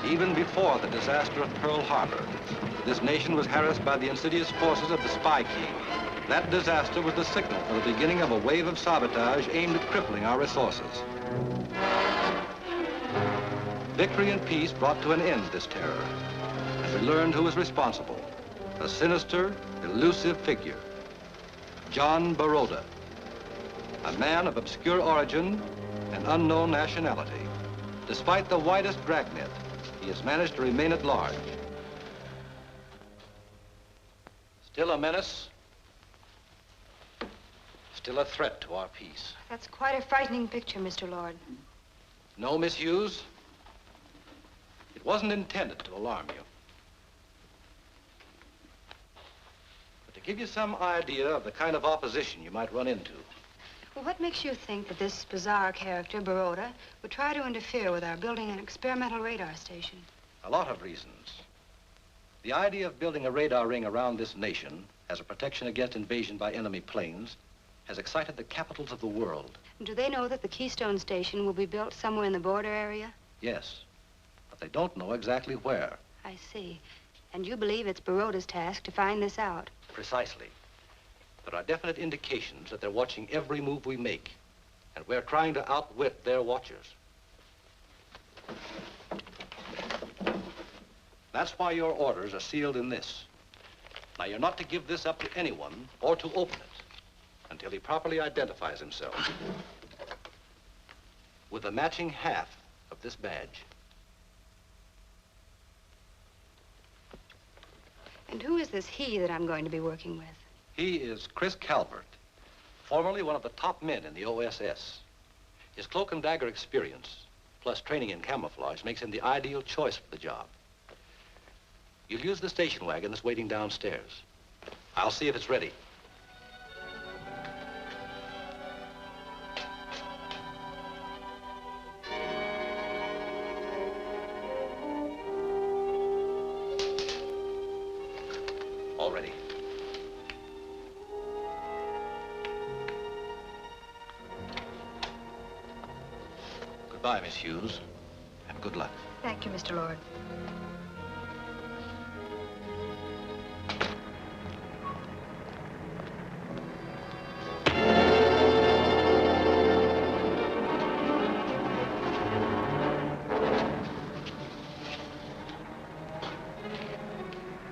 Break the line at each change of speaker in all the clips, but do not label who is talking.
Even before the disaster of Pearl Harbor, this nation was harassed by the insidious forces of the Spy King. That disaster was the signal for the beginning of a wave of sabotage aimed at crippling our resources. Victory and peace brought to an end this terror, and we learned who was responsible. A sinister, elusive figure, John Baroda, a man of obscure origin and unknown nationality. Despite the widest dragnet, he has managed to remain at large. Still a menace, still a threat to our peace.
That's quite a frightening picture, Mr. Lord.
No, Miss Hughes. It wasn't intended to alarm you. But to give you some idea of the kind of opposition you might run into.
Well, what makes you think that this bizarre character, Baroda, would try to interfere with our building an experimental radar station?
A lot of reasons. The idea of building a radar ring around this nation as a protection against invasion by enemy planes has excited the capitals of the world.
Do they know that the Keystone Station will be built somewhere in the border area?
Yes, but they don't know exactly where.
I see. And you believe it's Baroda's task to find this out?
Precisely. There are definite indications that they're watching every move we make, and we're trying to outwit their watchers. That's why your orders are sealed in this. Now, you're not to give this up to anyone or to open it until he properly identifies himself with the matching half of this badge.
And who is this he that I'm going to be working with?
He is Chris Calvert, formerly one of the top men in the OSS. His cloak and dagger experience, plus training in camouflage, makes him the ideal choice for the job. You'll use the station wagon that's waiting downstairs. I'll see if it's ready. All ready. Goodbye, Miss Hughes, and good luck.
Thank you, Mr. Lord.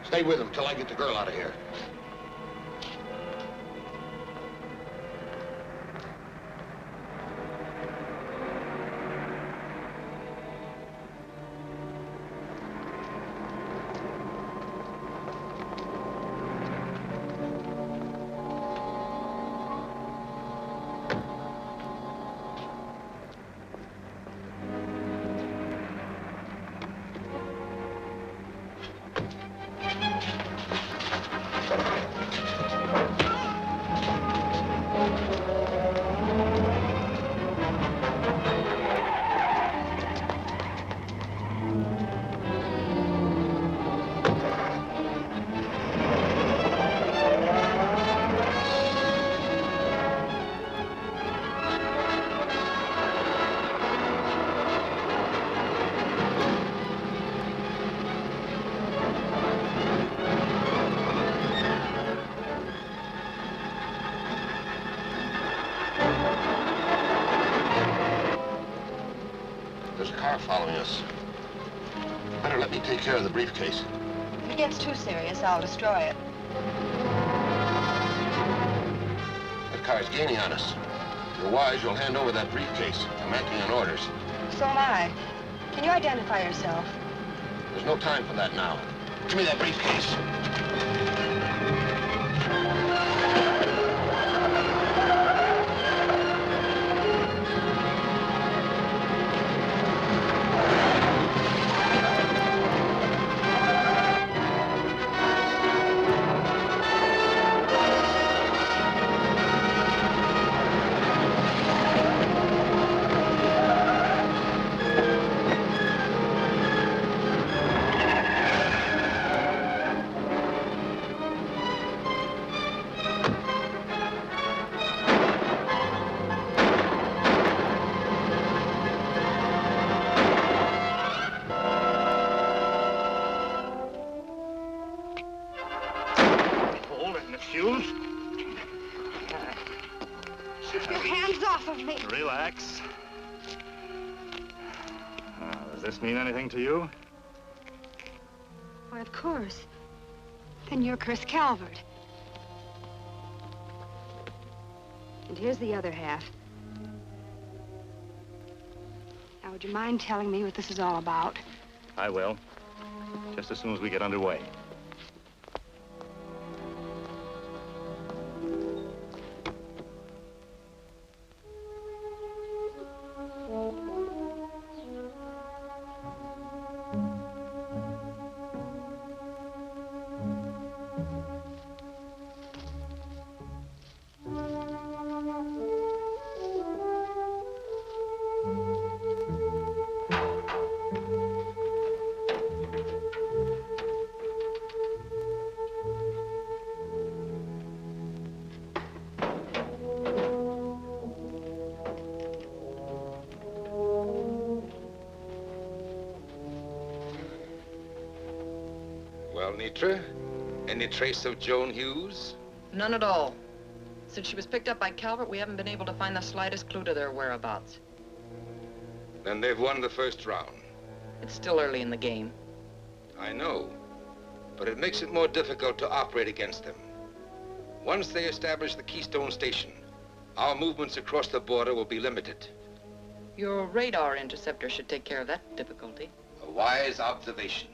Stay with him till I get the girl out of here. Following us. Better let me take care of the briefcase.
If it gets too serious, I'll destroy it.
That car's gaining on us. If you're wise, you'll hand over that briefcase. I'm acting on orders.
So am I. Can you identify yourself?
There's no time for that now. Give me that briefcase.
Hughes.
Keep your hands off of me.
Relax. Does this mean anything to you?
Why, of course. Then you're Chris Calvert. And here's the other half. Now, would you mind telling me what this is all about?
I will. Just as soon as we get underway.
Well, Nitra, any trace of Joan Hughes?
None at all. Since she was picked up by Calvert, we haven't been able to find the slightest clue to their whereabouts.
Then they've won the first round.
It's still early in the game.
I know, but it makes it more difficult to operate against them. Once they establish the Keystone Station, our movements across the border will be limited.
Your radar interceptor should take care of that difficulty.
A wise observation.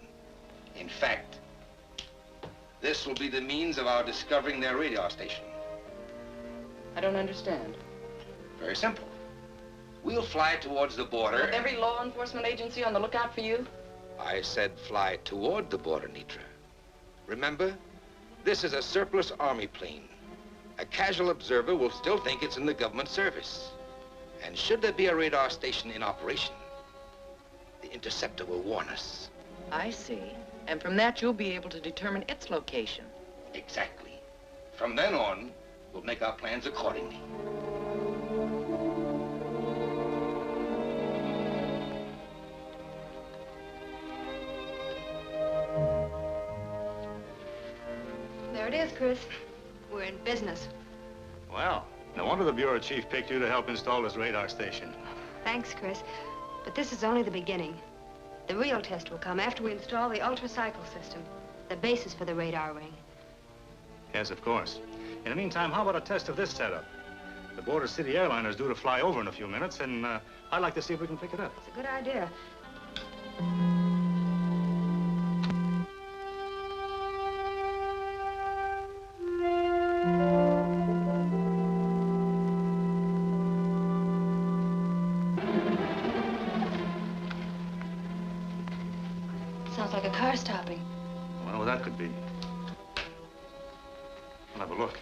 In fact, this will be the means of our discovering their radar station.
I don't understand.
Very simple. We'll fly towards the border.
With every law enforcement agency on the lookout for you?
I said fly toward the border, Nitra. Remember, this is a surplus army plane. A casual observer will still think it's in the government service. And should there be a radar station in operation, the interceptor will warn us.
I see. And from that, you'll be able to determine its location.
Exactly. From then on, we'll make our plans accordingly.
There it is, Chris. We're in business.
Well, no wonder the bureau chief picked you to help install this radar station.
Thanks, Chris. But this is only the beginning. The real test will come after we install the ultracycle system, the basis for the radar ring.
Yes, of course. In the meantime, how about a test of this setup? The Border City airliner's due to fly over in a few minutes, and I'd like to see if we can pick it up.
It's a good idea. Sounds like a car stopping.
I wonder what that could be. I'll have a look.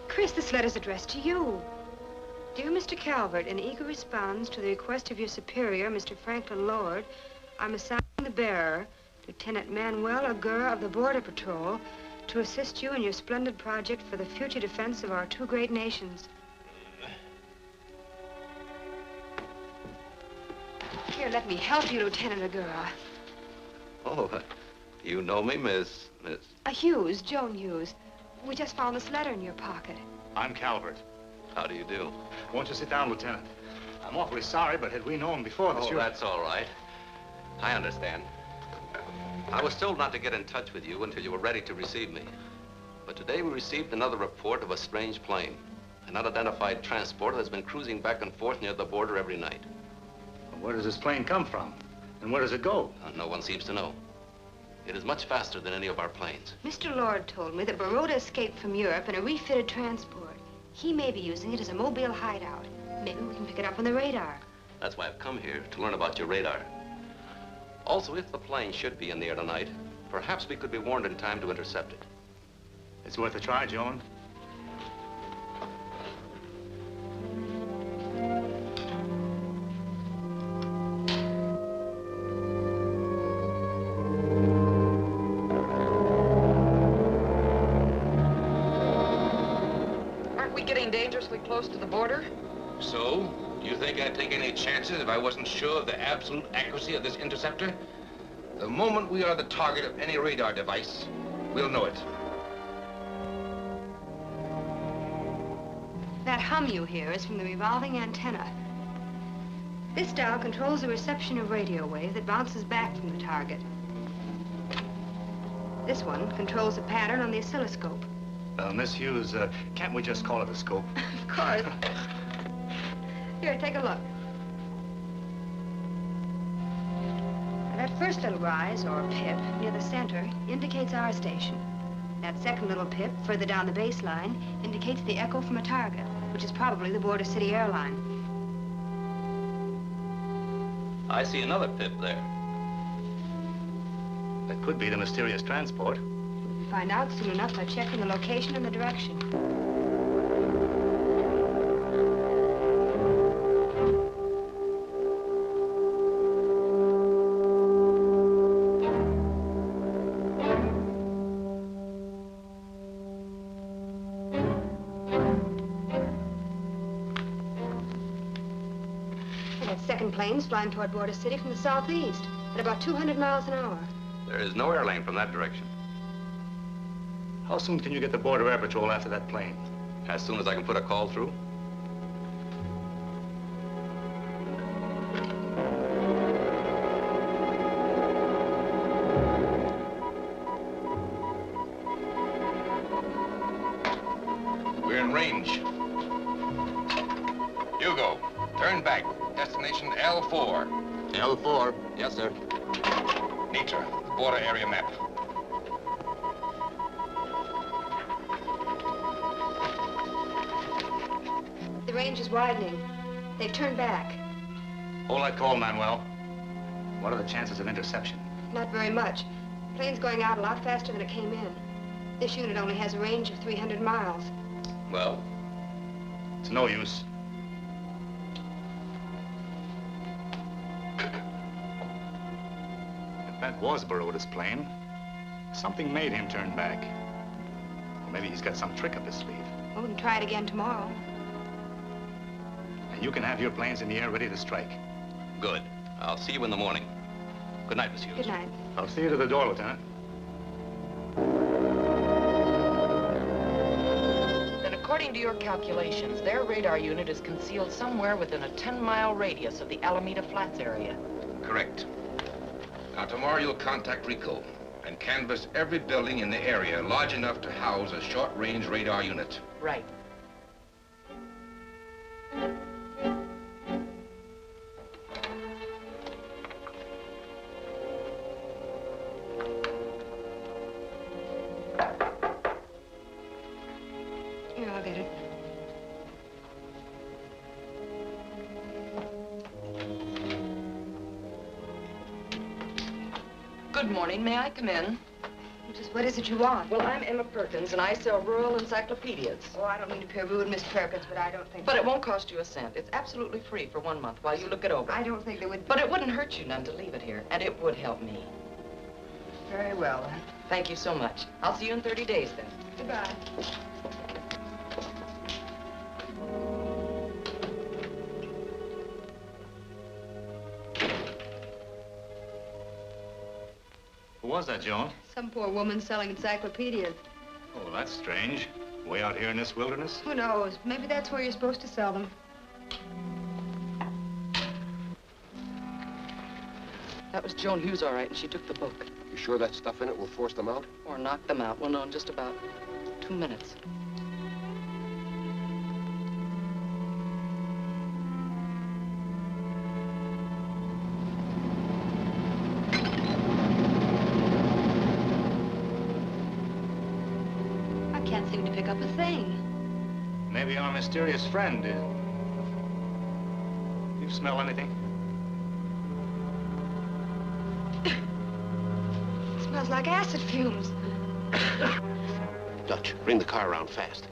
Chris, this letter's addressed to you. Dear Mr. Calvert, in eager response to the request of your superior, Mr. Franklin Lord, I'm assigning the bearer, Lieutenant Manuel Aguirre of the Border Patrol, to assist you in your splendid project for the future defense of our two great nations. Here, let me help you, Lieutenant Aguirre.
Oh, you know me, Miss...
Hughes, Joan Hughes. We just found this letter in your pocket.
I'm Calvert.
How do you do?
Won't you sit down, Lieutenant? I'm awfully sorry, but had we known before that
Oh, that's all right. I understand. I was told not to get in touch with you until you were ready to receive me. But today we received another report of a strange plane, an unidentified transporter that's been cruising back and forth near the border every night.
Where does this plane come from? And where does it go?
No one seems to know. It is much faster than any of our planes.
Mr. Lord told me that Baroda escaped from Europe in a refitted transport. He may be using it as a mobile hideout. Maybe we can pick it up on the radar.
That's why I've come here, to learn about your radar. Also, if the plane should be in the air tonight, perhaps we could be warned in time to intercept it.
It's worth a try, Joan.
Aren't we getting dangerously close to the border?
So, do you think I'd take any chances if I wasn't sure of the absolute accuracy of this interceptor? The moment we are the target of any radar device, we'll know it.
That hum you hear is from the revolving antenna. This dial controls the reception of radio wave that bounces back from the target. This one controls the pattern on the oscilloscope.
Miss Hughes, can't we just call it a scope?
Of course. Here, take a look. That first little rise, or pip, near the center, indicates our station. That second little pip, further down the baseline, indicates the echo from a target, which is probably the Border City airline.
I see another pip there.
That could be the mysterious transport.
We'll find out soon enough by checking the location and the direction. Planes flying toward Border City from the southeast at about 200 miles an hour.
There is no airlane from that direction.
How soon can you get the Border Air Patrol after that plane?
As soon as I can put a call through.
We're in range. Hugo, turn back. Destination L4.
L4. Yes, sir.
Nitra, the border area map.
The range is widening. They've turned back.
Hold that call, Manuel. What are the chances of interception?
Not very much. The plane's going out a lot faster than it came in. This unit only has a range of 300 miles.
Well?
It's no use. That was Baroda's plane. Something made him turn back. Or maybe he's got some trick up his sleeve.
Well, we can try it again tomorrow.
And you can have your planes in the air ready to strike.
Good. I'll see you in the morning. Good night, Miss Hughes.
Good night.
I'll see you to the door, Lieutenant.
Then according to your calculations, their radar unit is concealed somewhere within a 10-mile radius of the Alameda Flats area.
Correct. Now, tomorrow you'll contact RICO and canvass every building in the area large enough to house a short-range radar unit.
Right.
Here, I'll get it.
Good morning. May I come in?
Just what is it you want?
Well, I'm Emma Perkins, and I sell rural encyclopedias.
Oh, I don't mean to appear rude, Miss Perkins, but I don't think...
But it won't cost you a cent. It's absolutely free for 1 month while you look it over.
I don't think there would...
But it wouldn't hurt you none to leave it here, and it would help me.
Very well, then.
Thank you so much. I'll see you in 30 days, then.
Goodbye.
Who was that, Joan?
Some poor woman selling encyclopedias.
Oh, that's strange. Way out here in this wilderness?
Who knows? Maybe that's where you're supposed to sell them.
That was Joan Hughes, all right, and she took the book.
You sure that stuff in it will force them out?
Or knock them out. We'll know in just about 2 minutes.
I can't seem to pick up a thing.
Maybe our mysterious friend smell anything?
Smells like acid fumes.
Dutch, bring the car around fast.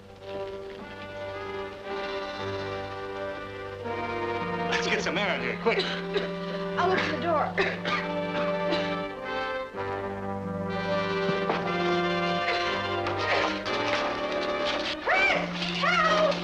Let's get some air in here, quick.
I'll open the door. Chris! Help!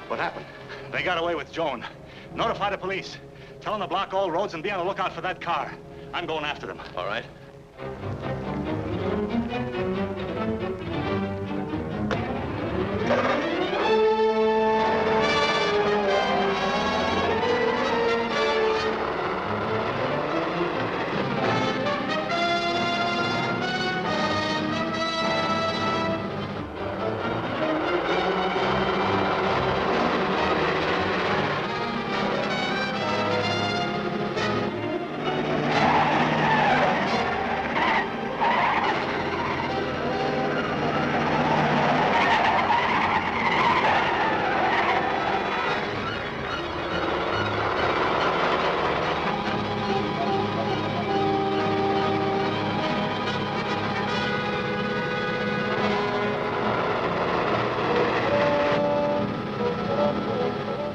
What happened? They got away with Joan. Notify the police. Tell them to block all roads and be on the lookout for that car. I'm going after them.
All right.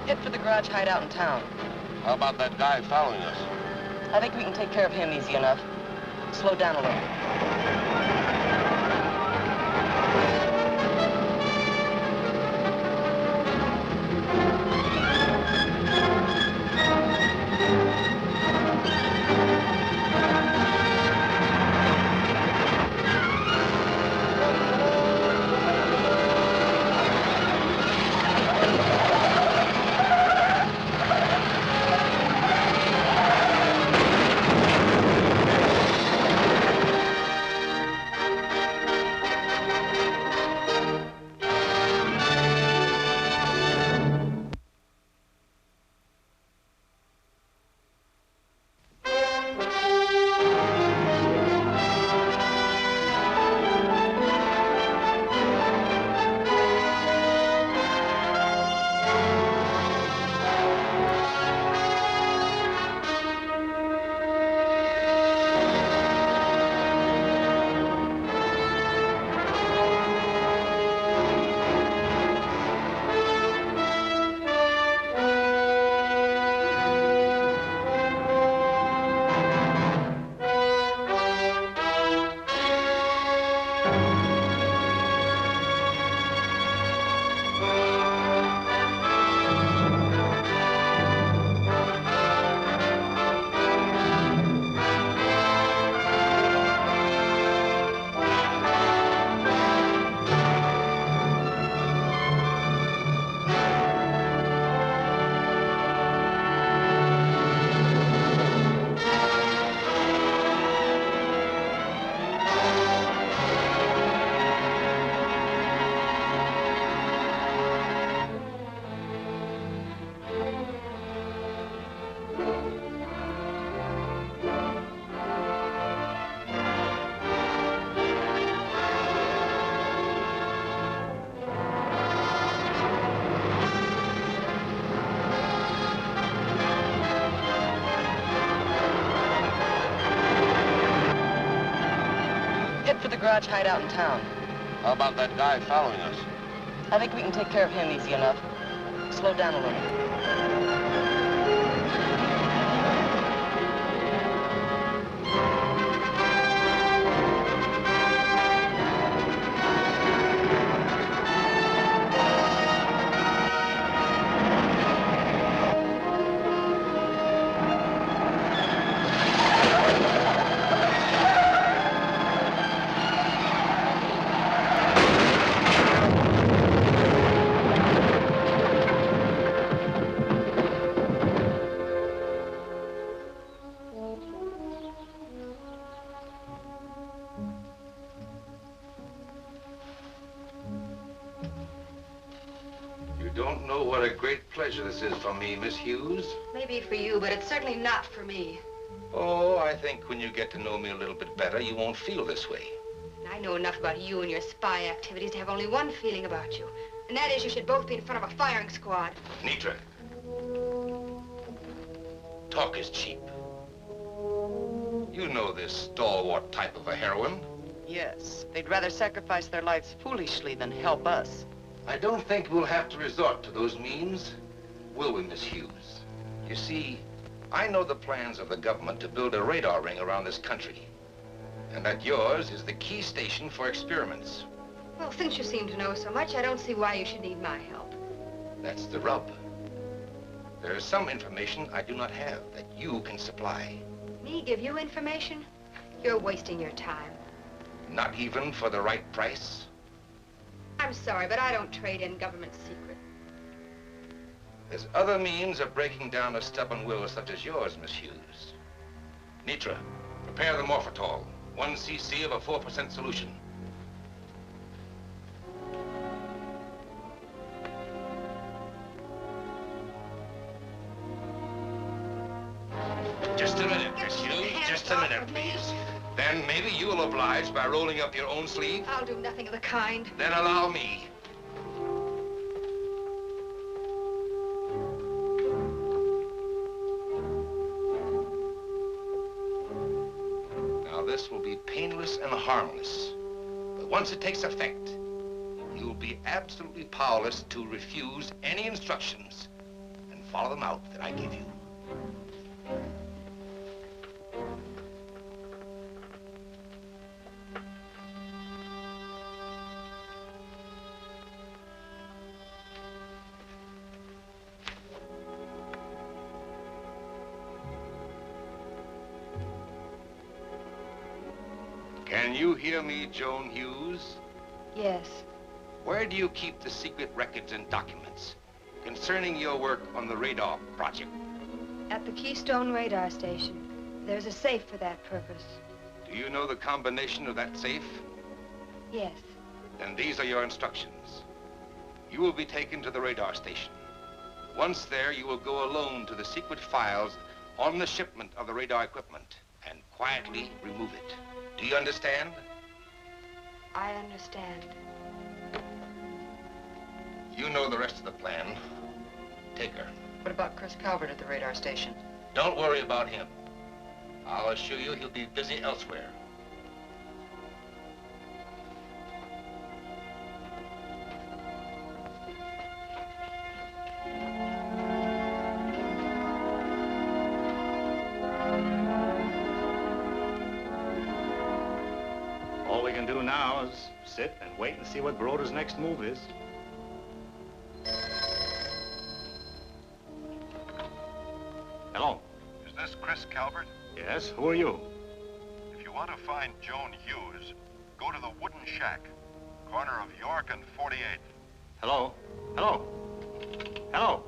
Head for the garage hideout in town.
How about that guy following us?
I think we can take care of him easy enough. Slow down a little. the garage hideout in town.
How about that guy following us?
I think we can take care of him easy enough. Slow down a little.
You don't know what a great pleasure this is for me, Miss Hughes.
Maybe for you, but it's certainly not for me.
Oh, I think when you get to know me a little bit better, you won't feel this way.
And I know enough about you and your spy activities to have only one feeling about you. And that is you should both be in front of a firing squad.
Nitra, talk is cheap. You know this stalwart type of a heroine.
Yes, they'd rather sacrifice their lives foolishly than help us.
I don't think we'll have to resort to those means, will we, Miss Hughes? You see, I know the plans of the government to build a radar ring around this country, and that yours is the key station for experiments.
Well, since you seem to know so much, I don't see why you should need my help.
That's the rub. There is some information I do not have that you can supply.
Me give you information? You're wasting your time.
Not even for the right price?
I'm sorry, but I don't trade in government secret.
There's other means of breaking down a stubborn will such as yours, Miss Hughes. Nitra, prepare the Morphetol. 1 cc of a 4% solution. Just a minute, Miss Hughes. Just a minute, please. Then maybe you will oblige by rolling up your own sleeve.
I'll do nothing of the kind.
Then allow me. Now, this will be painless and harmless. But once it takes effect, you'll be absolutely powerless to refuse any instructions and follow them out that I give you. Can you hear me, Joan Hughes?
Yes.
Where do you keep the secret records and documents concerning your work on the radar project?
At the Keystone Radar Station. There's a safe for that purpose.
Do you know the combination of that safe?
Yes.
Then these are your instructions. You will be taken to the radar station. Once there, you will go alone to the secret files on the shipment of the radar equipment and quietly remove it. Do you understand?
I understand.
You know the rest of the plan. Take her.
What about Chris Calvert at the radar station?
Don't worry about him. I'll assure you he'll be busy elsewhere.
All we can do now is sit and wait and see what Broder's next move is. Hello?
Is this Chris Calvert?
Yes, who are you?
If you want to find Joan Hughes, go to the Wooden Shack, corner of York and 48th.
Hello? Hello? Hello?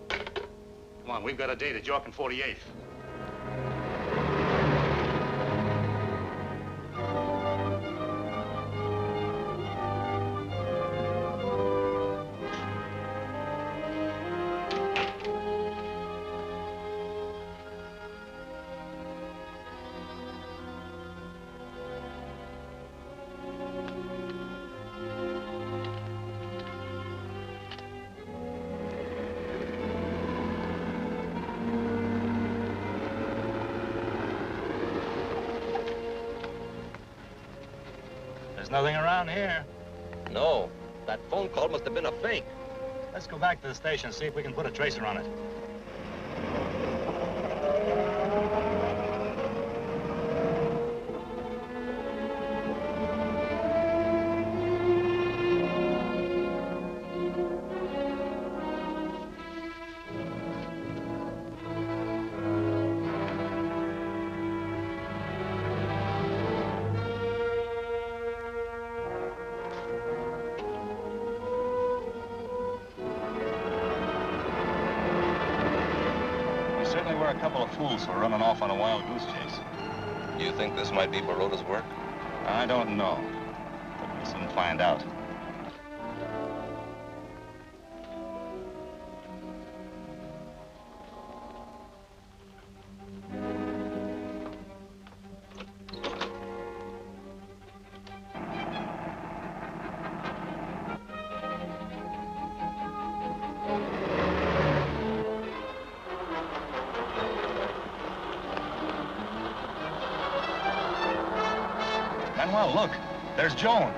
Come on, we've got a date at York and 48th. There's nothing around here.
No, that phone call must have been a fake.
Let's go back to the station and see if we can put a tracer on it.
We're a couple of fools for running off on a wild goose chase.
Do you think this might be Baroda's work?
I don't know, but we'll soon find out. Manuel, look, there's Joan.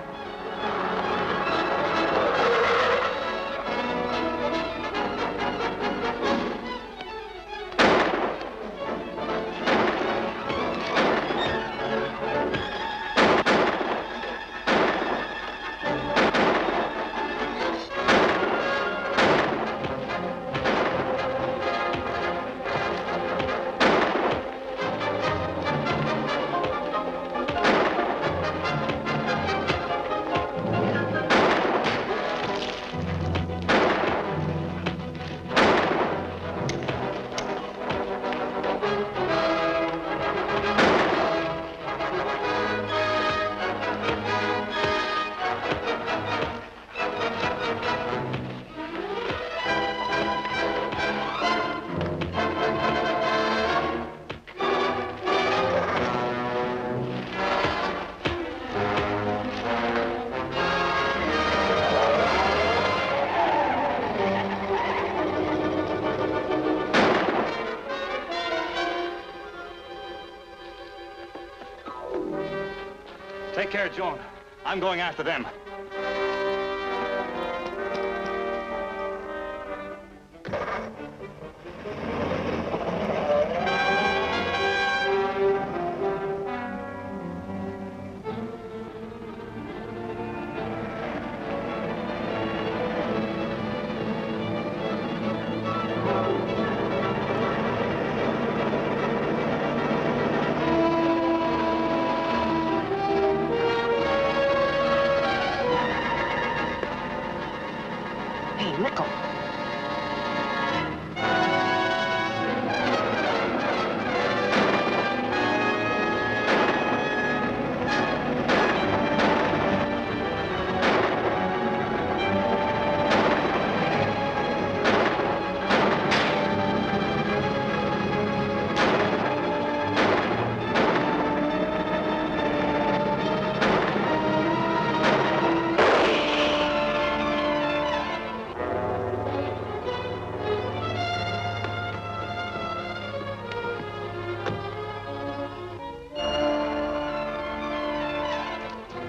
Take care, Joan. I'm going after them.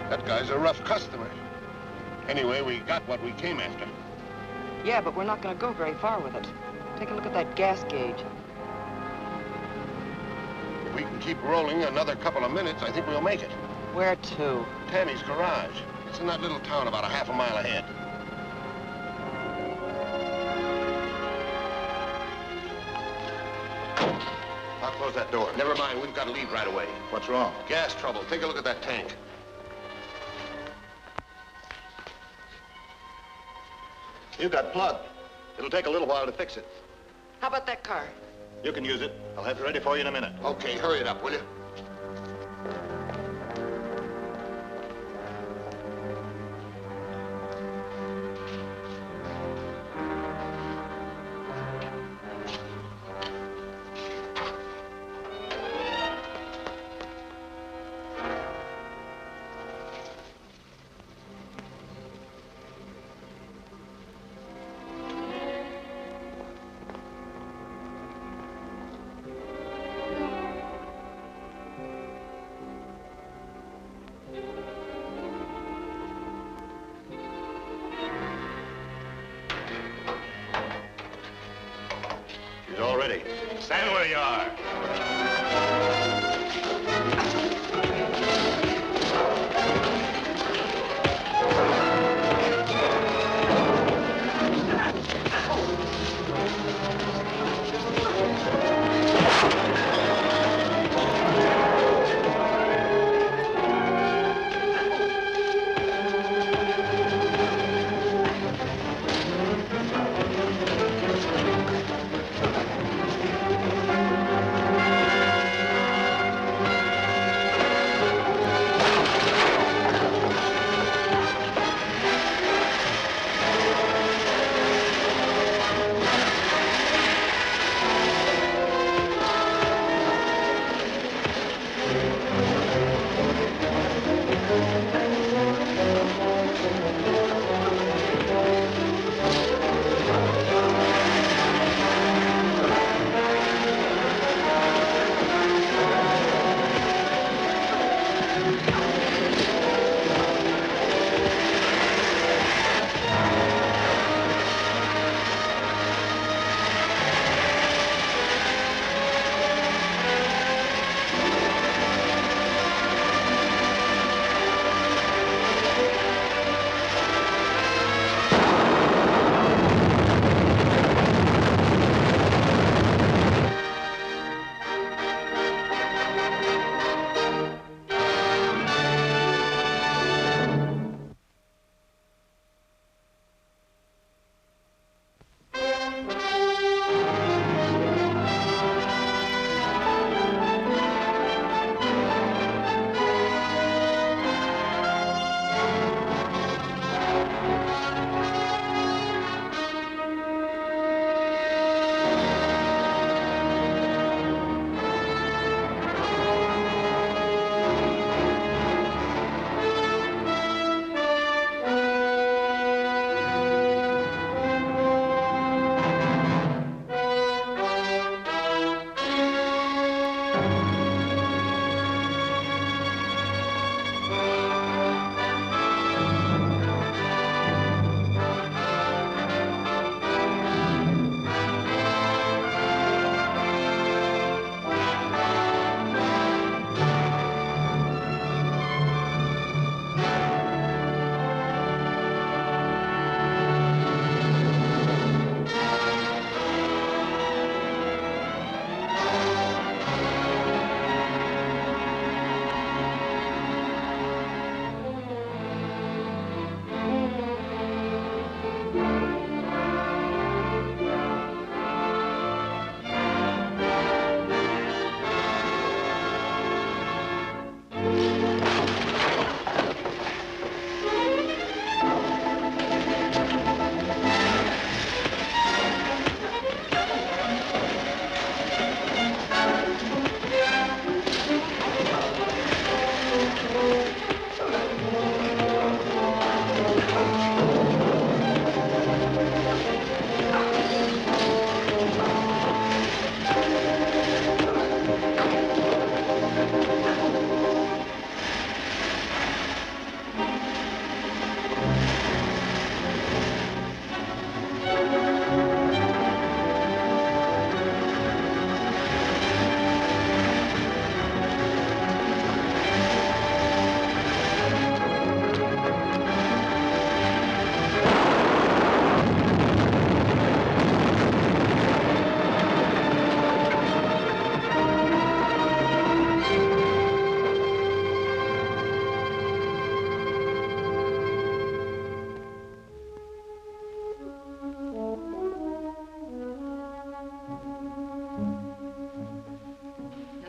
That guy's a rough customer. Anyway, we got what we came after.
Yeah, but we're not going to go very far with it. Take a look at that gas gauge.
If we can keep rolling another couple of minutes, I think we'll make it.
Where to?
Tammy's garage. It's in that little town about a half a mile ahead. I'll close that door. Never mind, we've got to leave right away.
What's wrong?
Gas trouble. Take a look at that tank. You've got plug. It'll take a little while to fix it.
How about that car?
You can use it. I'll have it ready for you in a minute.
Okay, hurry it up, will you?
ready. Stand where you are.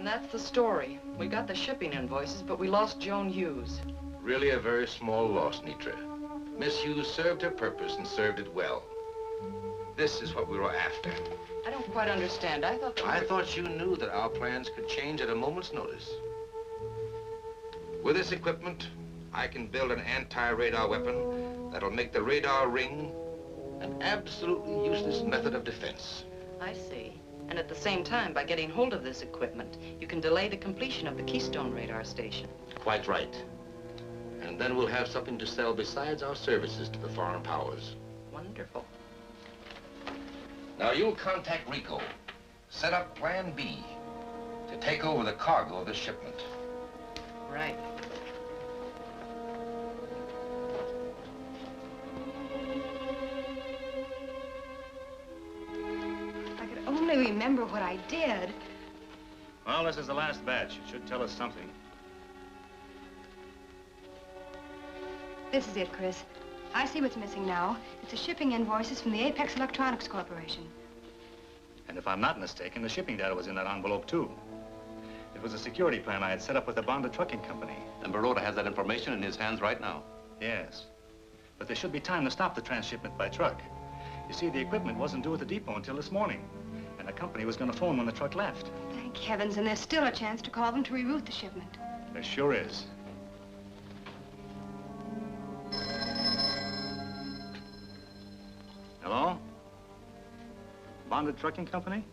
That's the story. We got the shipping invoices, but we lost Joan Hughes.
Really a very small loss, Nitra. Miss Hughes served her purpose and served it well. This is what we were after.
I don't quite understand. I
thought you knew that our plans could change at a moment's notice. With this equipment, I can build an anti-radar weapon that'll make the radar ring an absolutely useless method of defense.
I see. And at the same time, by getting hold of this equipment, you can delay the completion of the Keystone radar station.
Quite right. And then we'll have something to sell besides our services to the foreign powers.
Wonderful.
Now, you'll contact Rico. set up Plan B to take over the cargo of the shipment.
Right.
I could only remember what I did.
Well, this is the last batch. It should tell us something.
This is it, Chris. I see what's missing now. It's the shipping invoices from the Apex Electronics Corporation.
And if I'm not mistaken, the shipping data was in that envelope, too. It was a security plan I had set up with the bonded trucking company.
And Baroda has that information in his hands right now.
Yes. But there should be time to stop the transshipment by truck. You see, the equipment wasn't due at the depot until this morning. And the company was going to phone when the truck left.
Thank heavens, and there's still a chance to call them to reroute the shipment.
There sure is. Hello? Bonded Trucking Company?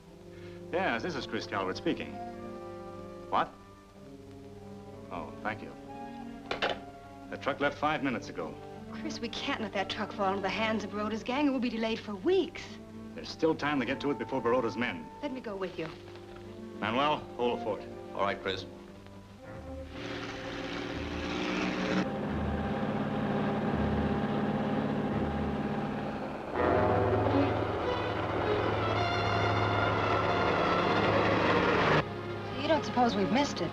Yes, this is Chris Calvert speaking. What? Oh, thank you. The truck left 5 minutes ago.
Chris, we can't let that truck fall into the hands of Baroda's gang. It will be delayed for weeks.
There's still time to get to it before Baroda's men.
Let me go with you.
Manuel, hold the fort.
All right, Chris.
You don't suppose we've missed it?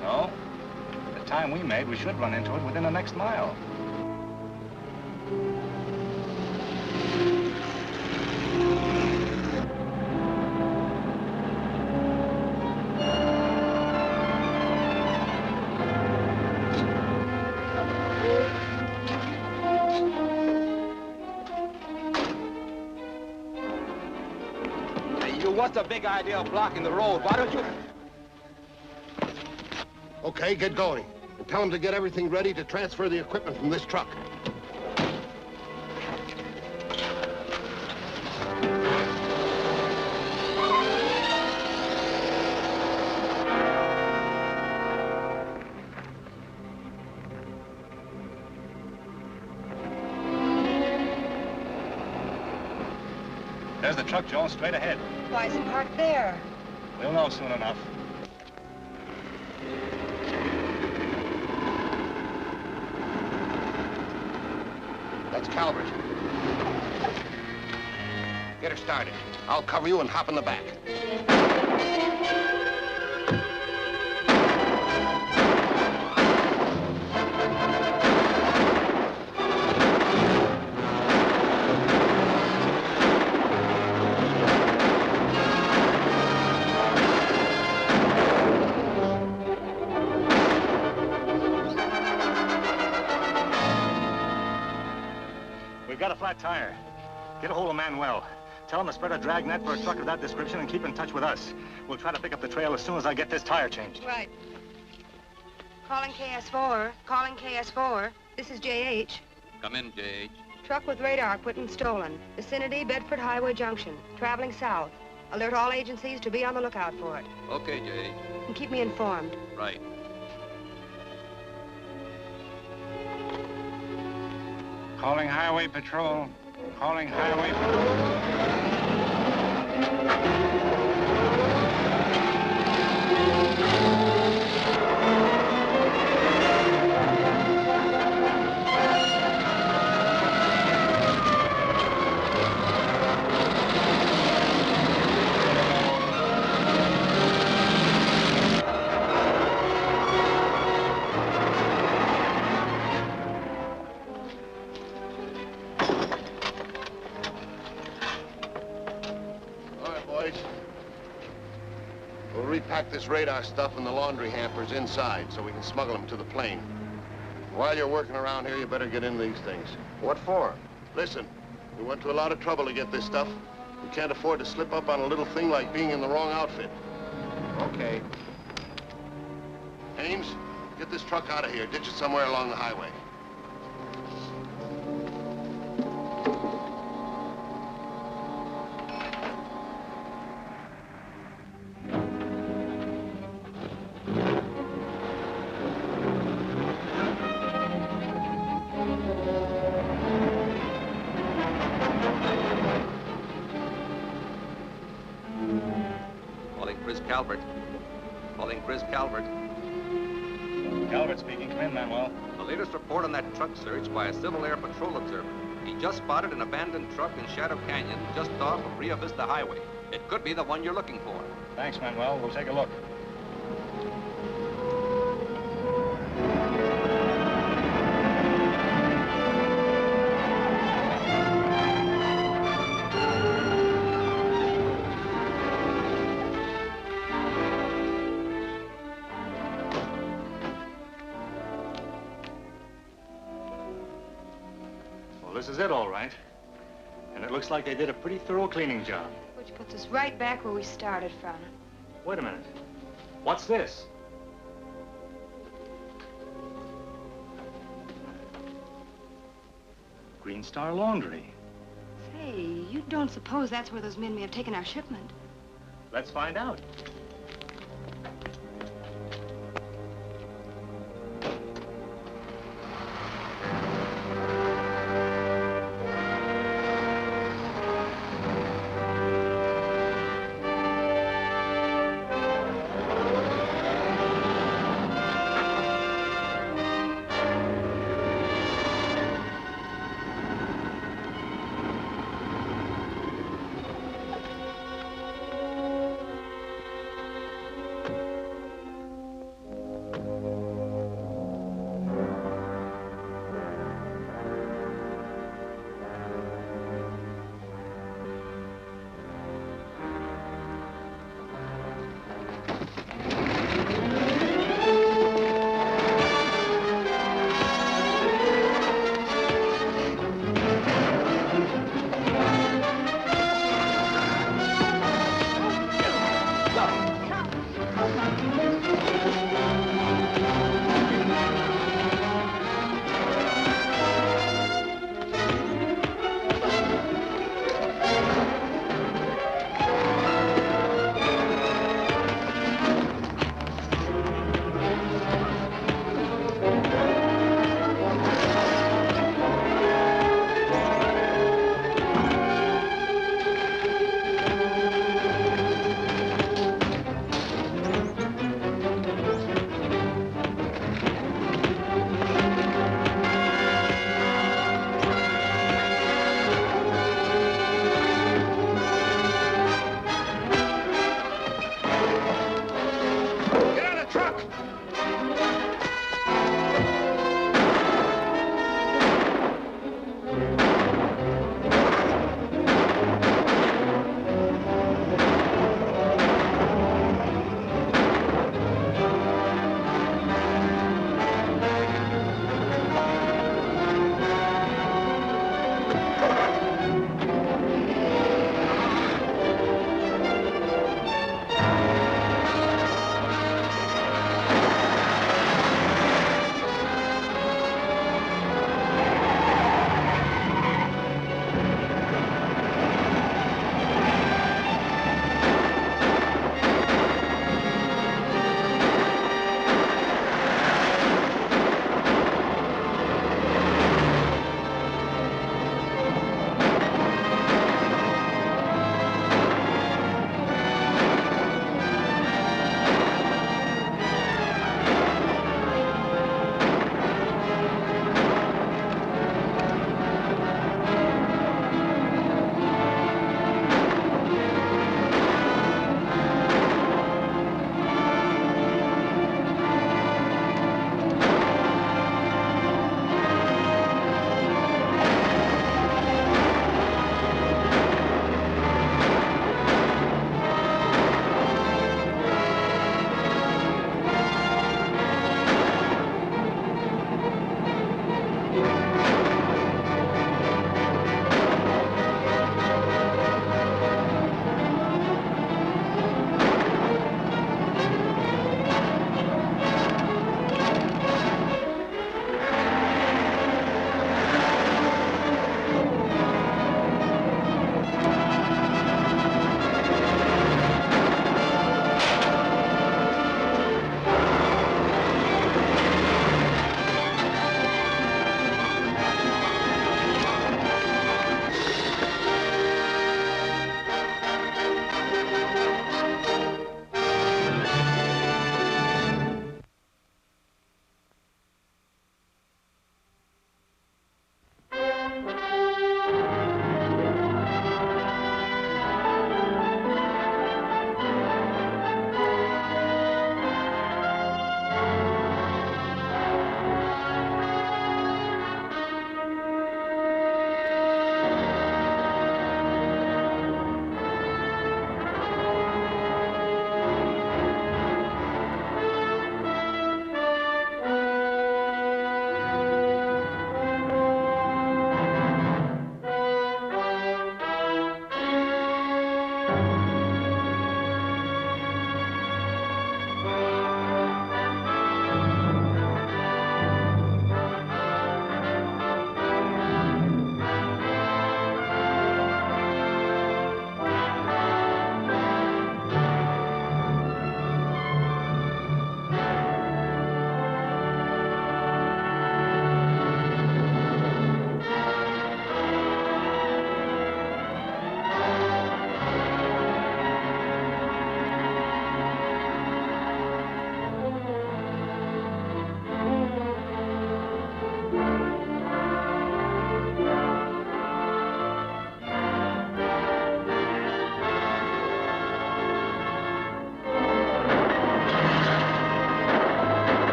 No. The time we made, we should run into it within the next mile.
What's the big idea of blocking the road? Why don't you...
Okay, get going. And tell them to get everything ready to transfer the equipment from this truck.
There's the truck, Jones, straight ahead.
Why is it parked there?
We'll know soon enough.
That's Calvert. Get her started. I'll cover you and hop in the back.
Got a flat tire. Get a hold of Manuel. Tell him to spread a drag net for a truck of that description and keep in touch with us. We'll try to pick up the trail as soon as I get this tire changed.
Right. Calling KS4. Calling KS4. This is JH.
Come in, J.H.
Truck with radar equipment stolen. Vicinity, Bedford Highway Junction. Traveling south. Alert all agencies to be on the lookout for it.
Okay, J.H.
And keep me informed.
Right.
Calling Highway Patrol. Calling Highway Patrol.
Pack this radar stuff in the laundry hampers inside so we can smuggle them to the plane. While you're working around here, you better get in these things.
What for?
Listen, we went to a lot of trouble to get this stuff. We can't afford to slip up on a little thing like being in the wrong outfit.
Okay.
Ames, get this truck out of here. Ditch it somewhere along the highway.
Calvert. Calling Chris Calvert.
Calvert speaking. Come in, Manuel.
The latest report on that truck search by a Civil Air Patrol observer. He just spotted an abandoned truck in Shadow Canyon, just off of Rio Vista Highway. It could be the one you're looking for.
Thanks, Manuel. We'll take a look. Well, this is it, all right. And it looks like they did a pretty thorough cleaning job.
Which puts us right back where we started from.
Wait a minute. What's this? Green Star Laundry.
Say, you don't suppose that's where those men may have taken our shipment?
Let's find out.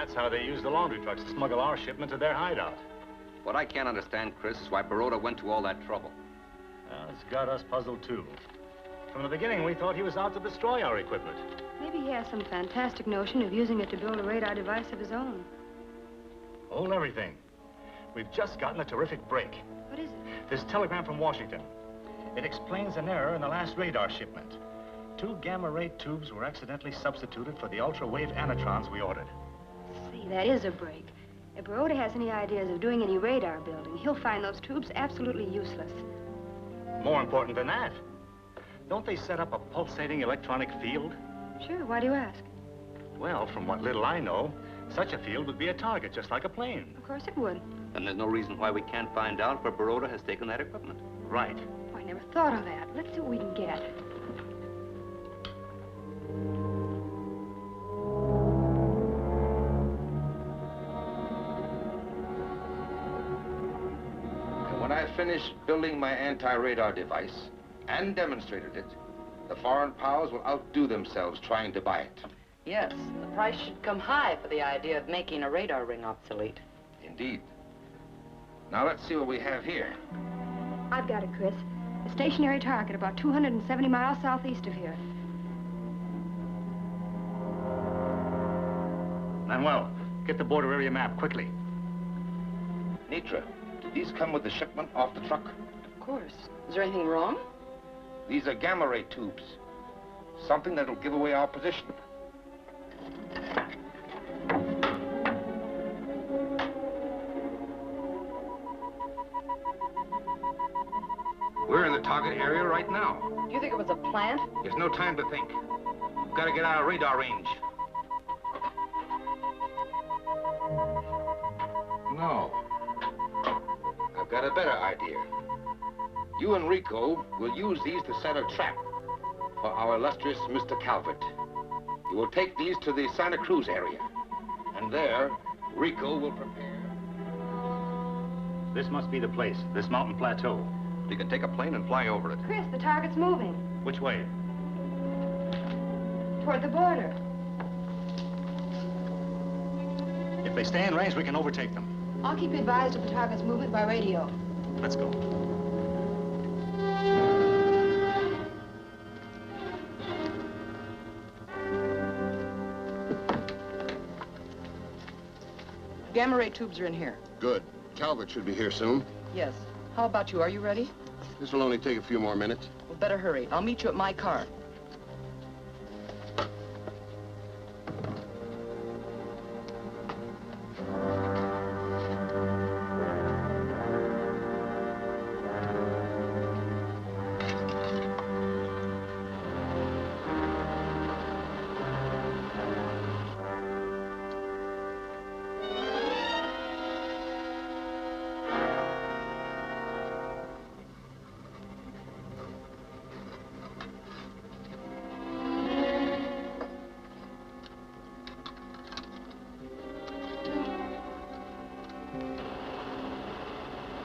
That's how they use the laundry trucks to smuggle our shipment to their hideout.
What I can't understand, Chris, is why Baroda went to all that trouble.
Well, it's got us puzzled, too. From the beginning, we thought he was out to destroy our equipment.
Maybe he has some fantastic notion of using it to build a radar device of his own.
Hold everything. We've just gotten a terrific break.
What is it?
This telegram from Washington. It explains an error in the last radar shipment. 2 gamma-ray tubes were accidentally substituted for the ultra-wave anatrons we ordered.
See, that is a break. If Baroda has any ideas of doing any radar building, he'll find those tubes absolutely useless.
More important than that, don't they set up a pulsating electronic field?
Sure, why do you ask?
Well, from what little I know, such a field would be a target, just like a plane.
Of course it would.
And there's no reason why we can't find out where Baroda has taken that equipment.
Right.
Oh, I never thought of that. Let's see what we can get.
When I finished building my anti-radar device and demonstrated it, the foreign powers will outdo themselves trying to buy it.
Yes, the price should come high for the idea of making a radar ring obsolete.
Indeed. Now let's see what we have here.
I've got it, Chris. A stationary target about 270 miles southeast of here.
Manuel, get the border area map, quickly.
Nitra, did these come with the shipment off the truck?
Of course. Is there anything wrong?
These are gamma-ray tubes. Something that'll give away our position. We're in the target area right now.
Do you think it was a plant?
There's no time to think. We've got to get out of radar range. No. I've got a better idea. You and Rico will use these to set a trap for our illustrious Mr. Calvert. You will take these to the Santa Cruz area. And there, Rico will prepare.
This must be the place, this mountain plateau.
We can take a plane and fly over it.
Chris, the target's moving.
Which way?
Toward the border.
If they stay in range, we can overtake them.
I'll keep you advised of the target's movement by radio.
Let's go.
Gamma ray tubes are in here.
Good. Calvert should be here soon.
Yes. How about you? Are you ready?
This will only take a few more minutes.
Well, better hurry. I'll meet you at my car.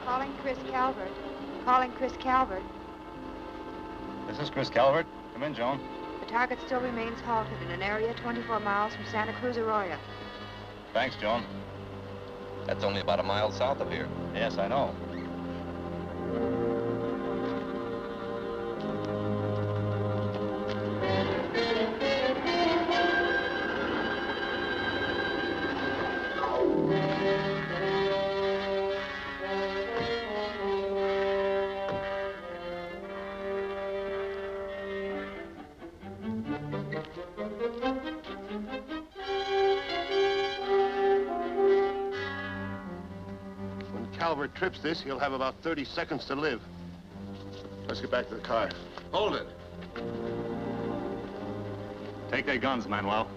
Calling Chris Calvert. Calling Chris Calvert.
This is Chris Calvert. Come in, Joan.
The target still remains halted in an area 24 miles from Santa Cruz Arroyo.
Thanks, Joan.
That's only about a mile south of here.
Yes, I know.
Calvert trips this, he'll have about 30 seconds to live. Let's get back to the car.
Hold it.
Take their guns, Manuel.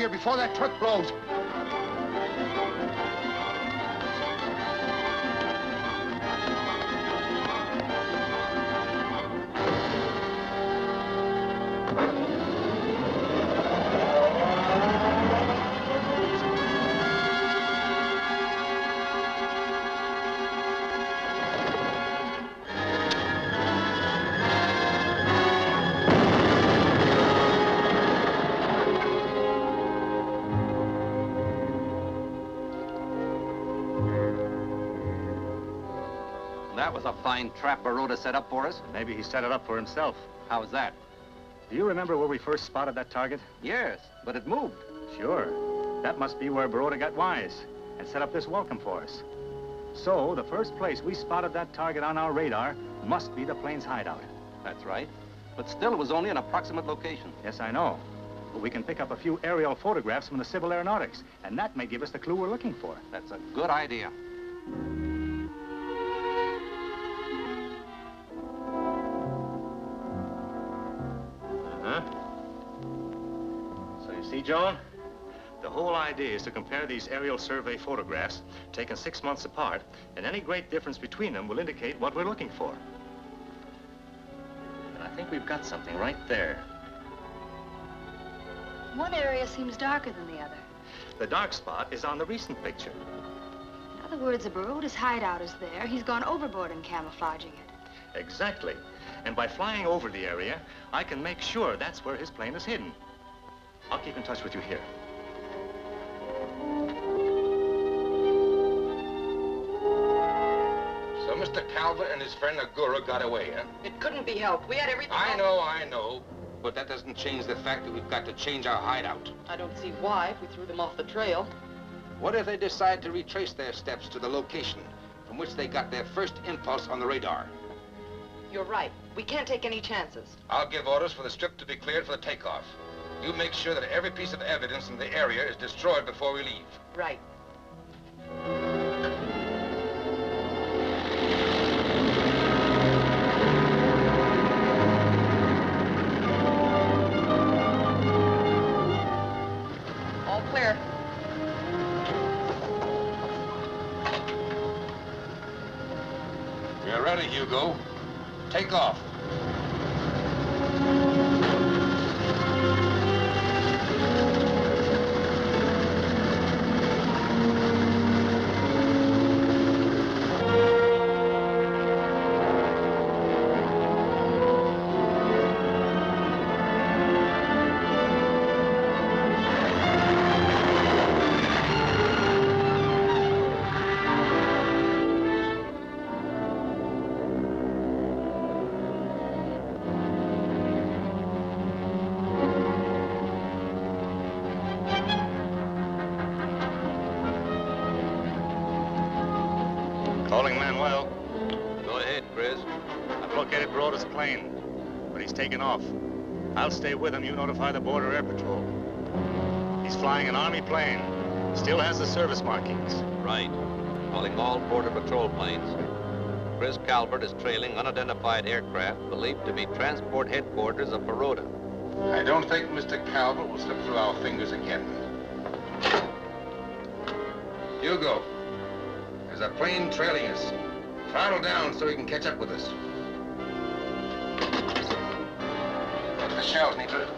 here before that truck blows.
That was a fine trap Baroda set up for us.
Maybe he set it up for himself.
How's that?
Do you remember where we first spotted that target?
Yes, but it moved.
Sure. That must be where Baroda got wise and set up this welcome for us. So, the first place we spotted that target on our radar must be the plane's hideout.
That's right. But still, it was only an approximate location.
Yes, I know. But we can pick up a few aerial photographs from the Civil Aeronautics, and that may give us the clue we're looking for.
That's a good idea.
So you see, Joan? The whole idea is to compare these aerial survey photographs taken 6 months apart, and any great difference between them will indicate what we're looking for. And I think we've got something right there.
One area seems darker than the other.
The dark spot is on the recent picture.
In other words, the Baroda's hideout is there. He's gone overboard in camouflaging it.
Exactly. And by flying over the area, I can make sure that's where his plane is hidden. I'll keep in touch with you here.
So Mr. Calvert and his friend Agura got away, huh?
It couldn't be helped. We had everything.
I know. But that doesn't change the fact that we've got to change our hideout.
I don't see why if we threw them off the trail.
What if they decide to retrace their steps to the location from which they got their first impulse on the radar?
You're right. We can't take any chances.
I'll give orders for the strip to be cleared for the takeoff. You make sure that every piece of evidence in the area is destroyed before we leave.
Right. All clear.
We're ready, Hugo. Take off.
Calling Manuel.
Go ahead, Chris.
I've located Baroda's plane, but he's taken off. I'll stay with him. You notify the Border Air Patrol. He's flying an Army plane. Still has the service markings.
Right. Calling all Border Patrol planes. Chris Calvert is trailing unidentified aircraft believed to be transport headquarters of Baroda.
I don't think Mr. Calvert will slip through our fingers again. Hugo, there's a plane trailing us. Throttle down so he can catch up with us. Go to the shells, Nitra.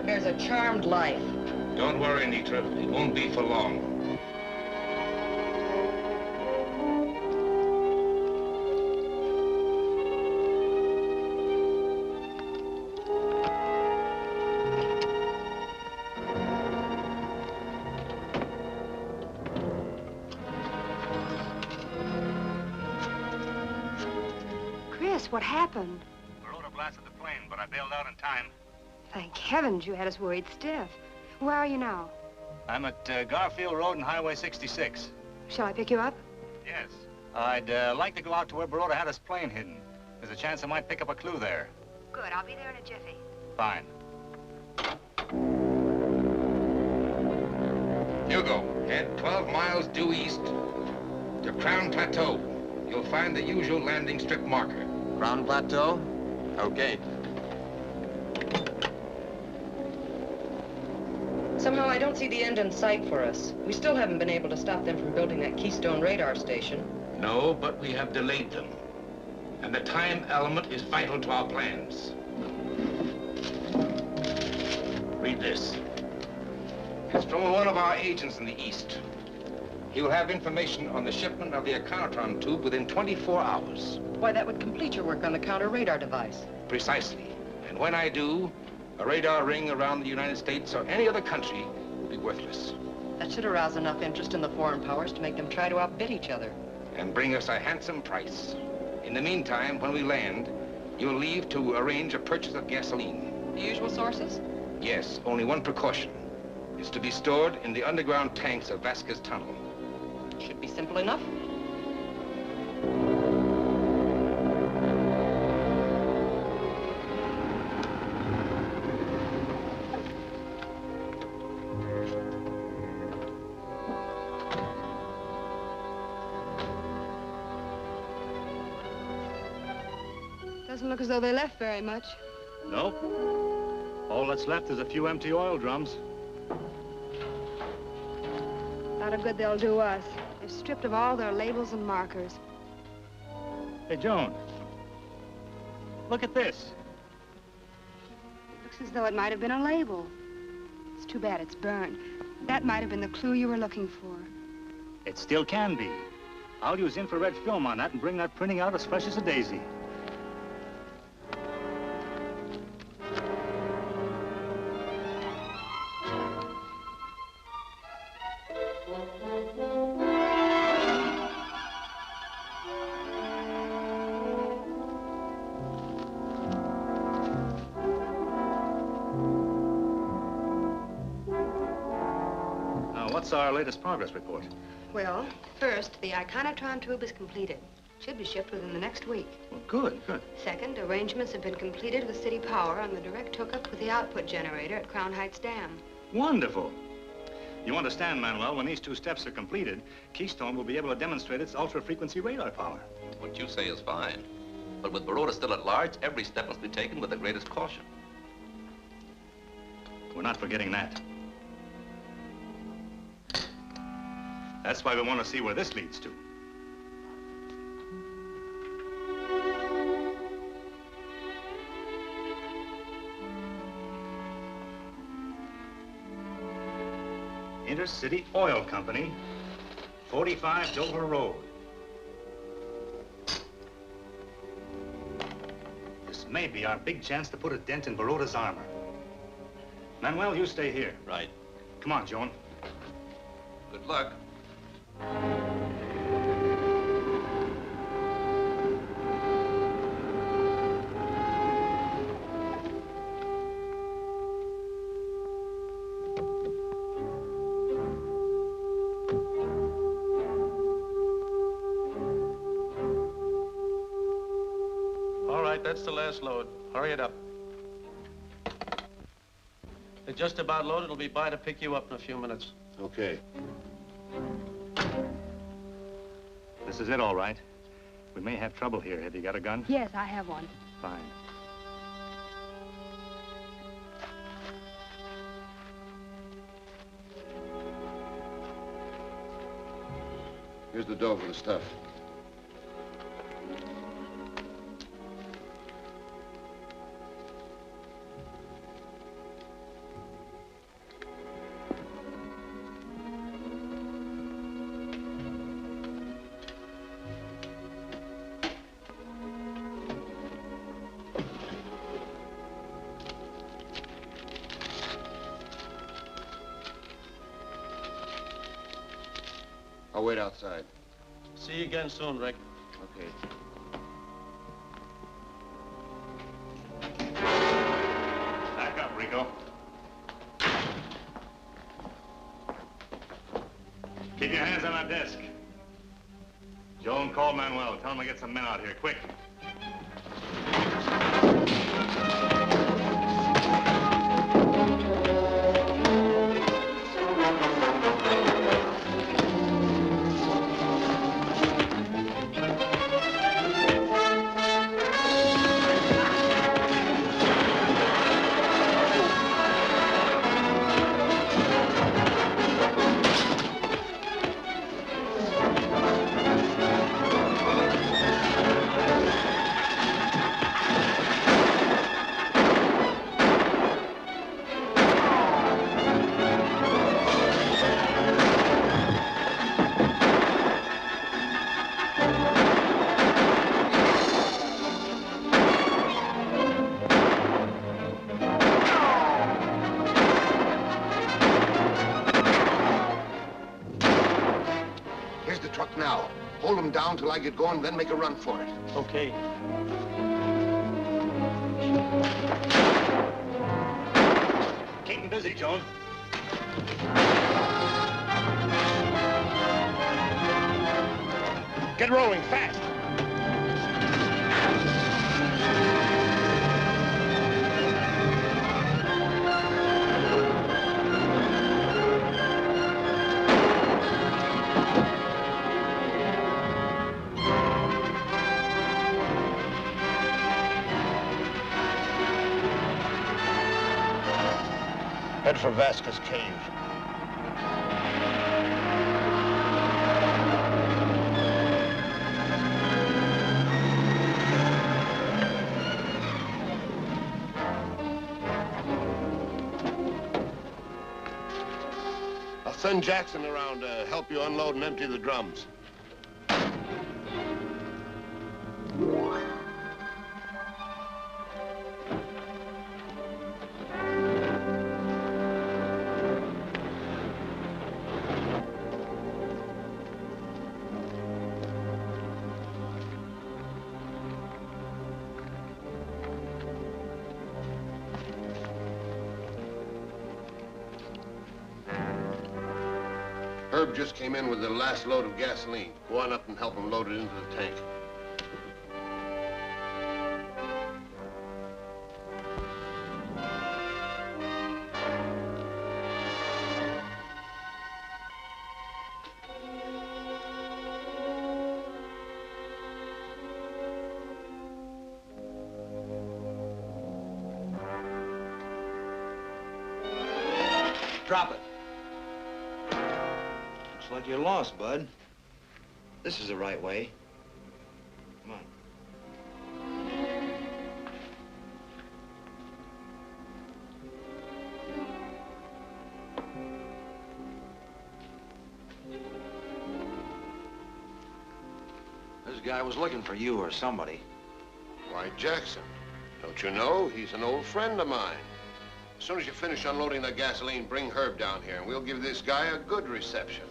bears a charmed life.
Don't worry, Nitra. It won't be for long.
Chris, what happened?
Baroda blasted the plane, but I bailed out in time.
Thank heavens you had us worried stiff. Where are you now?
I'm at Garfield Road and Highway 66.
Shall I pick you up?
Yes. I'd like to go out to where Baroda had his plane hidden. There's a chance I might pick up a clue there.
Good, I'll be there in a jiffy.
Fine.
Hugo, head 12 miles due east to Crown Plateau. You'll find the usual landing strip marker.
Crown Plateau? Okay.
Somehow I don't see the end in sight for us. We still haven't been able to stop them from building that Keystone radar station.
No, but we have delayed them. And the time element is vital to our plans. Read this. It's from one of our agents in the East. He will have information on the shipment of the Econotron tube within 24 hours.
Why, that would complete your work on the counter radar device.
Precisely. And when I do, a radar ring around the United States or any other country will be worthless.
That should arouse enough interest in the foreign powers to make them try to outbid each other.
And bring us a handsome price. In the meantime, when we land, you'll leave to arrange a purchase of gasoline.
The usual sources?
Yes, only one precaution. It's to be stored in the underground tanks of Vasquez Tunnel.
Should be simple enough.
Doesn't look as though they left very much.
Nope. All that's left is a few empty oil drums.
Lot of good they'll do us. They're stripped of all their labels and markers.
Hey, Joan. Look at this.
Looks as though it might have been a label. It's too bad it's burned. That might have been the clue you were looking for.
It still can be. I'll use infrared film on that and bring that printing out as fresh as a daisy. What's our latest progress report?
Well, first, the Iconotron tube is completed. Should be shipped within the next week.
Well, good, good.
Second, arrangements have been completed with City Power on the direct hookup with the output generator at Crown Heights Dam.
Wonderful. You understand, Manuel, when these two steps are completed, Keystone will be able to demonstrate its ultra-frequency radar power.
What you say is fine. But with Baroda still at large, every step must be taken with the greatest caution.
We're not forgetting that. That's why we want to see where this leads to. Intercity Oil Company, 45 Dover Road. This may be our big chance to put a dent in Baroda's armor. Manuel, you stay here.
Right.
Come on, Joan.
Good luck.
All right, that's the last load. Hurry it up. They're just about loaded. It'll be by to pick you up in a few minutes.
Okay.
This is it, all right. We may have trouble here. Have you got a gun?
Yes, I have one.
Fine.
Here's the dough for the stuff. I'll wait outside.
See you again soon, Rick.
Okay.
Back up, Rico. Keep your hands on that desk. Joan, call Manuel. Tell him to get some men out here, quick.
Here's the truck now. Hold them down till I get going, then make a run for it.
Okay.
Keep them busy, Joan.
Get rolling, fast. Head for Vasquez Cave. I'll send Jackson around to help you unload and empty the drums. Herb just came in with the last load of gasoline. Go on up and help him load it into the tank.
Drop it. Looks like you're lost, Bud. This is the right way. Come on. This guy was looking for you or somebody.
Why, Jackson. Don't you know? He's an old friend of mine. As soon as you finish unloading that gasoline, bring Herb down here, and we'll give this guy a good reception.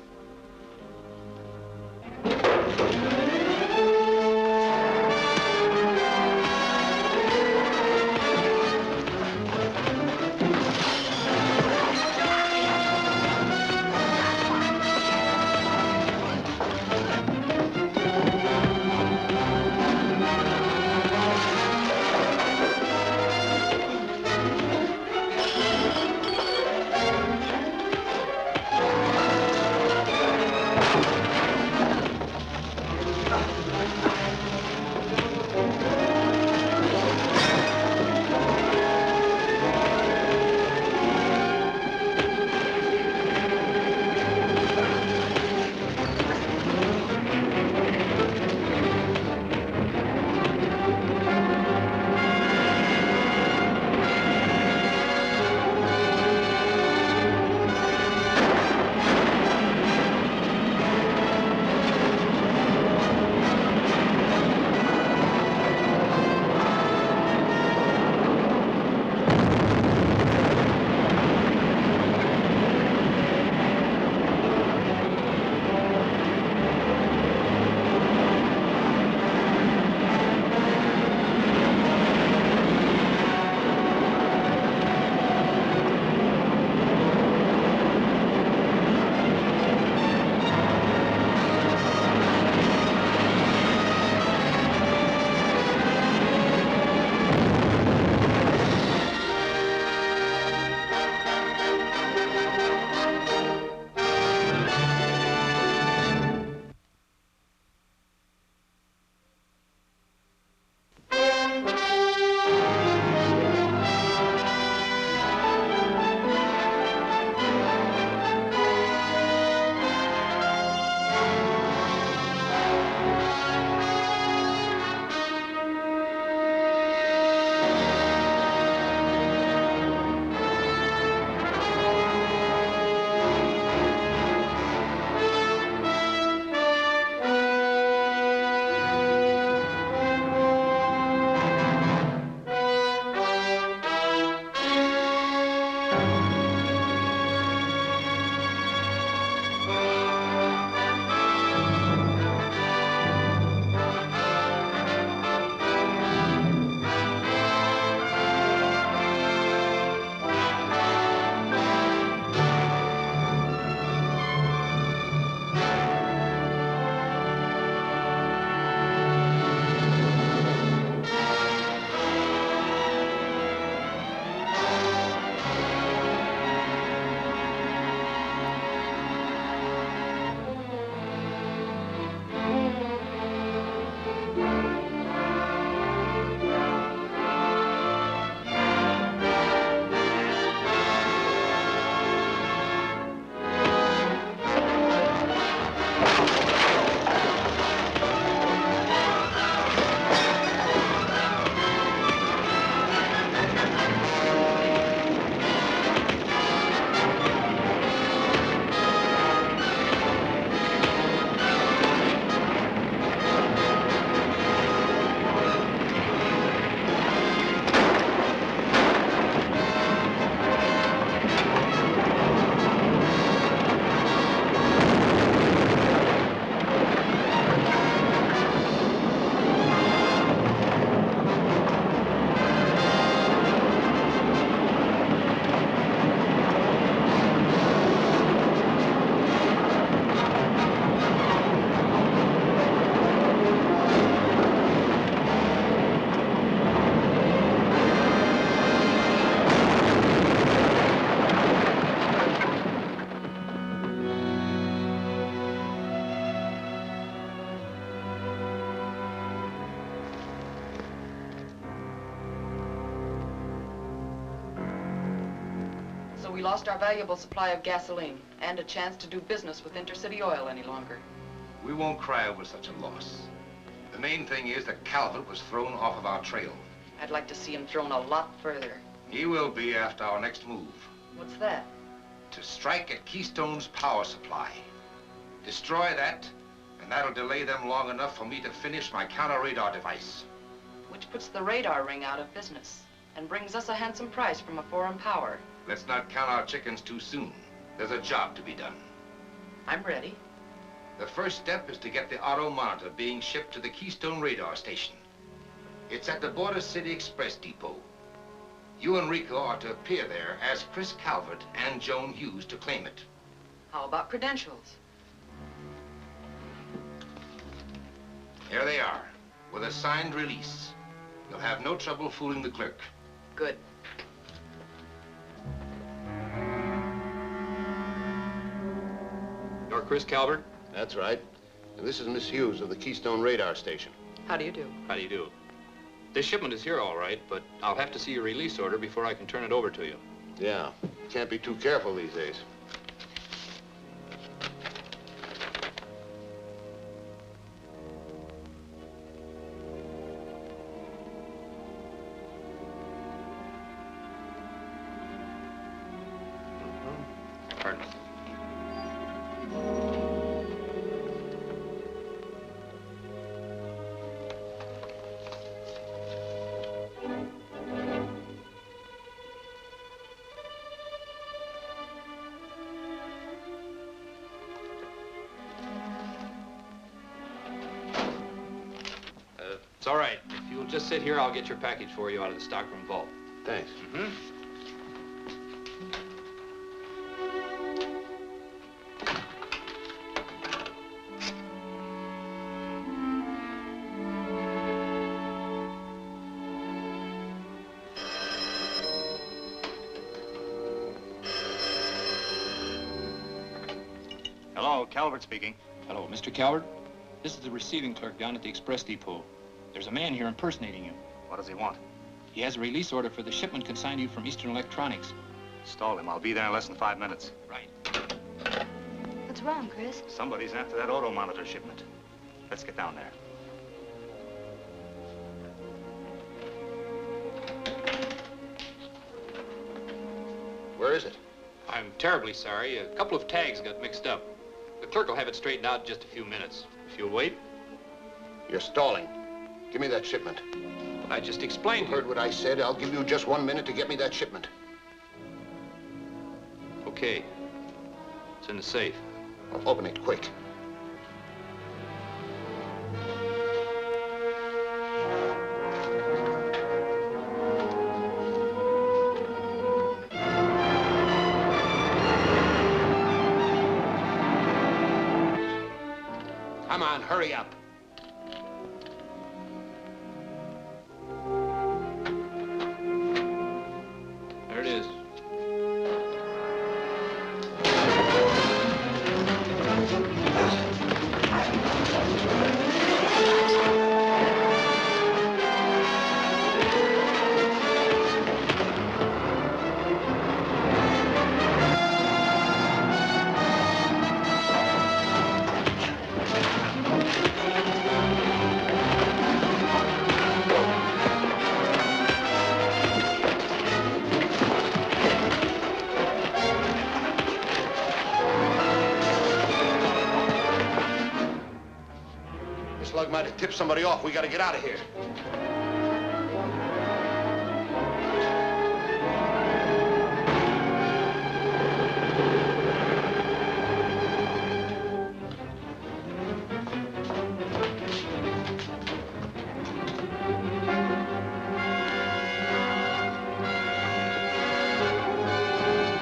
we lost our valuable supply of gasoline and a chance to do business with Intercity Oil any longer.
We won't cry over such a loss. The main thing is that Calvert was thrown off of our trail.
I'd like to see him thrown a lot further.
He will be after our next move.
What's that?
To strike at Keystone's power supply. Destroy that, and that'll delay them long enough for me to finish my counter-radar device.
Which puts the radar ring out of business and brings us a handsome price from a foreign power.
Let's not count our chickens too soon. There's a job to be done.
I'm ready.
The first step is to get the auto monitor being shipped to the Keystone radar station. It's at the Border City Express Depot. You and Rico are to appear there as Chris Calvert and Joan Hughes to claim it.
How about credentials?
Here they are, with a signed release. You'll have no trouble fooling the clerk.
Good.
You're Chris Calvert?
That's right. And this is Miss Hughes of the Keystone radar station.
How do you do?
How do you do? This shipment is here all right, but I'll have to see your release order before I can turn it over to you.
Yeah, can't be too careful these days.
Pardon. It's all right. If you'll just sit here, I'll get your package for you out of the stockroom vault.
Thanks.
Mm-hmm.
Hello, Calvert speaking.
Hello, Mr. Calvert. This is the receiving clerk down at the Express Depot. There's a man here impersonating you.
What does he want?
He has a release order for the shipment consigned to you from Eastern Electronics.
Stall him. I'll be there in less than 5 minutes.
Right.
What's wrong, Chris?
Somebody's after that auto monitor shipment. Let's get down there.
Where is it?
I'm terribly sorry. A couple of tags got mixed up. The clerk will have it straightened out in just a few minutes. If you'll wait.
You're stalling. Give me that shipment.
I just explained.
You heard what I said. I'll give you just 1 minute to get me that shipment.
Okay. It's in the safe.
Well, open it quick. Come on, hurry up.
There it is.
This lug might have tipped somebody off. We gotta get out of here.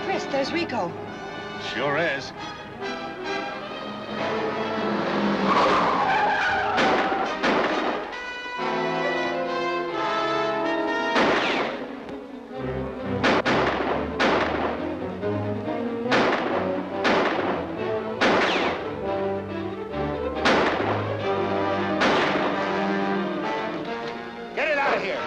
Chris, there's Rico.
Sure is.
Get it out of here.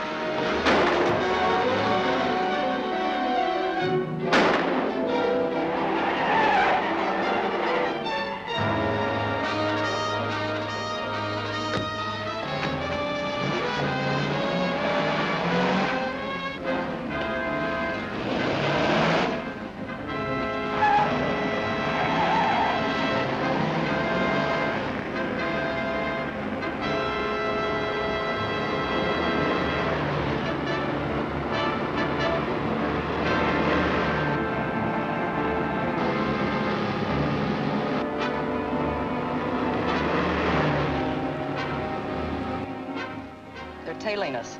tailing us.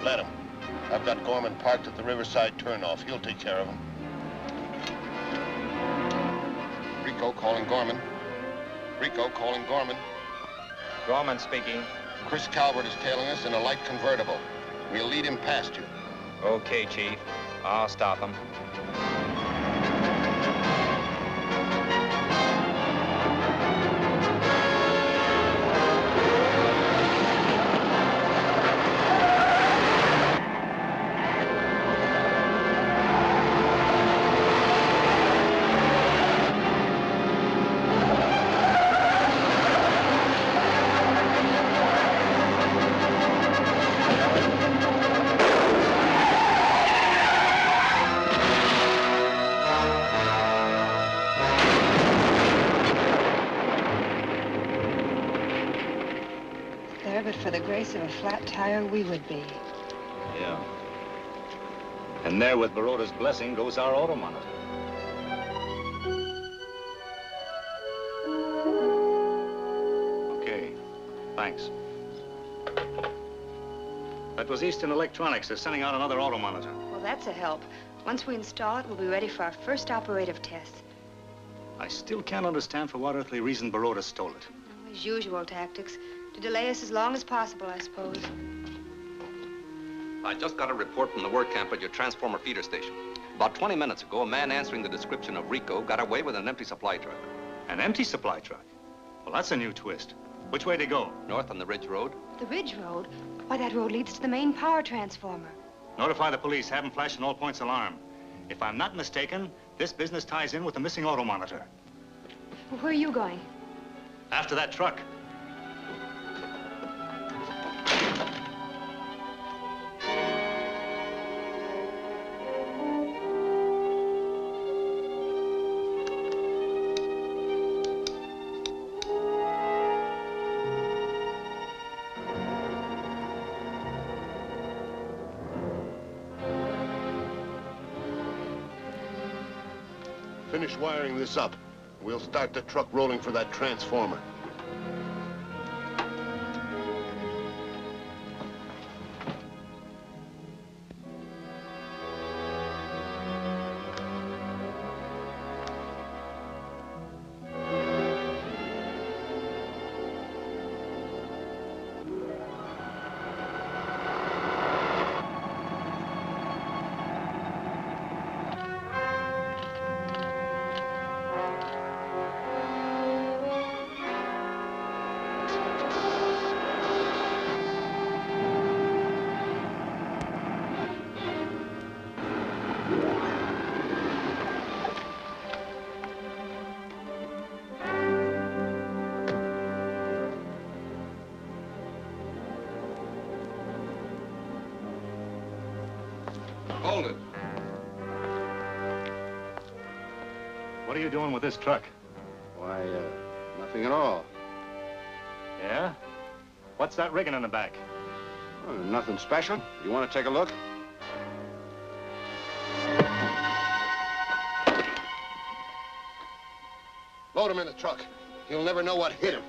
Let him. I've got Gorman parked at the Riverside turnoff. He'll take care of him. Rico calling Gorman. Rico calling Gorman.
Gorman speaking.
Chris Calvert is tailing us in a light convertible. We'll lead him past you.
Okay, Chief. I'll stop him.
But for the grace of a flat tire, we would be.
Yeah. And there, with Baroda's blessing, goes our auto monitor. Okay. Thanks. That was Eastern Electronics. They're sending out another auto monitor.
Well, that's a help. Once we install it, we'll be ready for our first operative test.
I still can't understand for what earthly reason Baroda stole it.
His usual tactics. To delay us as long as possible, I suppose.
I just got a report from the work camp at your transformer feeder station. About 20 minutes ago, a man answering the description of Rico got away with an empty supply truck.
An empty supply truck? Well, that's a new twist. Which way to go?
North on the Ridge Road.
The Ridge Road? Why, that road leads to the main power transformer.
Notify the police. Have them flash an all points alarm. If I'm not mistaken, this business ties in with the missing auto monitor.
Well, where are you going?
After that truck.
Finish wiring this up. We'll start the truck rolling for that transformer.
Hold it.
What are you doing with this truck?
Why, nothing at all.
Yeah? What's that rigging in the back?
Oh, nothing special. You want to take a look?
Load him in the truck. He'll never know what hit him.